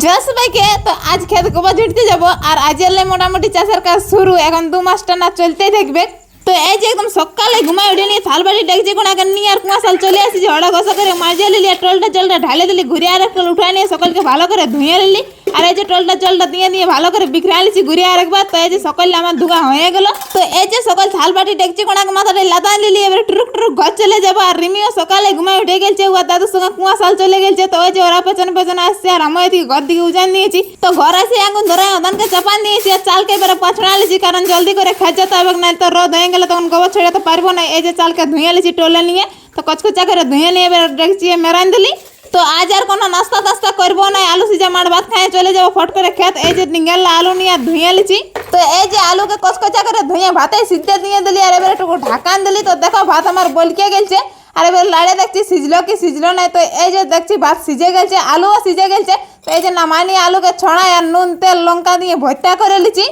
জয় সবাইকে। তো আজ খেত গোবর ঝুড়তে যাব আর আজের মোটামুটি চাষের কাজ শুরু, এখন 2 মাস টানা চলতেই থাকবে। তো এই যে একদম সকালে ঘুমাই উঠে নিয়ে থাল বাড়ি ডেকছি কোনাকে নিয়ে আর কুয়াশাল চলে আসি, হড়া ঘষা করে মাজিয়ে লিলি, টলটা জলটা ঢালে দিলি, ঘুরিয়ে আর একটা উঠায় নিয়ে সকালকে ভালো করে ধুয়ে নিলি। আর এই যে টলটা জলটা দিয়ে ভালো করে বিখরা লিছি ঘুরিয়ে আরেকবার। তো এই যে সকালে আমার ধুয়া হয়ে গেল। তো এই যে সকাল থাল বাটি ডেকছি কোনাকে মাথাটা লাদা নিলি, এবার টুরুক টুরুক ঘর চলে যাবো। আর রিমিও সকালে ঘুমাই উঠে গেছে, ও দাদুর সঙ্গে কুয়াশাল চলে গেছে। তো ওই যে ওরা পেছনে পেছনে আসছে আর আমি এদিকে ঘর দিকে উজান দিয়েছি। তো ঘর আসে আগুন ধরে ওদানকে চাপান দিয়েছি আর চালকে এবারে পাছড়া লিছি, কারণ জলদি করে খাইতে হবে, না তো রোদ হয়ে গেলে তখন গোবর ছেড়াতে পারবো না। এই যে চালকে ধুয়ে লিছি টোলে নিয়ে, তো কচকচা করে ধুয়ে নিয়ে এবার ডেকছি মেরান দিলি। তো আজ আর কোনো নাস্তা টাস্তা করবো না, আলু সিজা মাছ ভাত খাইয়ে চলে যাবো ফট করে খেত। এই যে নিঙ্গাল্লা আলু নিয়ে ধুয়ে লিছি। তো এই যে আলুকে কচকচা করে ধুয়ে ভাতে সিদ্ধে দিয়ে দিলি আর এবার একটু ঢাকান দিলি। তো দেখো ভাত আমার বলকে গেছে আর এবার লাড়ে দেখছি সিজলো কি সিজলো না। তো এই যে দেখছি ভাত সিজে গেছে, আলুও সিজে গেছে। তো এই যে নামানি আলুকে ছড়াই আর নুন তেল লঙ্কা দিয়ে ভর্তা করে লিছি।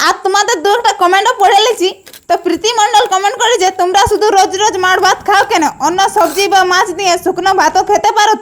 আর তোমাদের দুটা কমেন্টও পড়ে লিছি। তো প্রীতি মণ্ডল কমেন্ট করে যে তোমরা শুধু রোজ রোজ মাছ ভাত খাও কেন, অন্য সবজি বা মাছ দিয়ে শুকনো ভাতও খেতে পারো।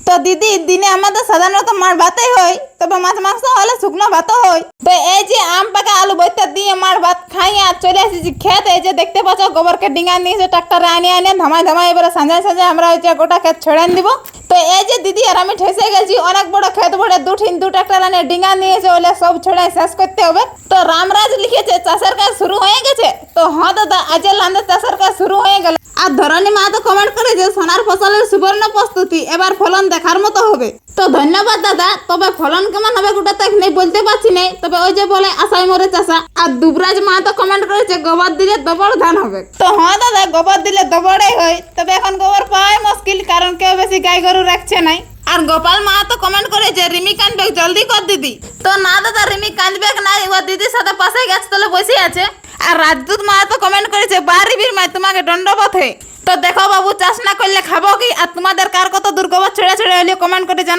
তো দিদি দিনে আমাদের সাধারণত মাছ ভাতই হয়, তবে মাছ মাংস হলে শুকনো ভাতও হয়। তো এই যে আম পাকা আলু বইতে দিয়ে মাছ ভাত খাই আর চলে এসেছি খেত। এই যে দেখতে পাচ্ছ গোবরকে ডিঙা নিয়েছে ট্রাক্টরে আনিয়ে ধামাই ধামাই এবারে সাঁঝায় সাঁঝায় আমরা ওই যে গোটা খেত ছড়ান দিব। তো এই যে দিদি আর আমি ঠেসে গেছি, অনেক বড় খেত ভরে দু ট্রাক্টর আনিয়ে ডিঙা নিয়েছে, ওলে সব ছড়াই শেষ করতে হবে। তো রামরাজ লিখেছে চাষের কাজ শুরু হয়ে গেছে। তো হ্যাঁ দাদা, আজের লান্দে চাষের কাজ শুরু হয়ে গেল। আর ধরণী মা তো কমেন্ট করে যে সোনার ফসলের সুবর্ণ প্রস্তুতি, এবার ফলন দেখার মতো হবে। তো ধন্যবাদ দাদা, তবে ফলন কেমন হবে গোটা তো এখনই বলতে পারছি না, তবে ওই যে বলে আশাই মরে চাষা। আর দুবরাজ মা তো কমেন্ট করেছে গোবর দিলে দবড় ধান হবে। তো হ্যাঁ দাদা, গোবর দিলে দবড়াই হয়, তবে এখন গোবর পাওয়াই মুশকিল, কারণ কেউ বেশি গাই গরু রাখছে নাই। আর গোপাল মা তো কমেন্ট করেছে রিমি কাঁদবে জলদি কর দিদি। তো না দাদা, রিমি কাঁদবে না, ও দিদির সাথে পাশে গাছ তলে বসে আছে। আর রাজদূত মা তো কমেন্ট করেছে বাড়ির মা তোমাকে দণ্ডবোধ হয়। তো দেখো বাবু, চাষ না করলে খাবো কি? আর তোমাদের কার কত দূর গোবর ছেড়ে ছেড়ে হলে কমেন্ট করে জানা।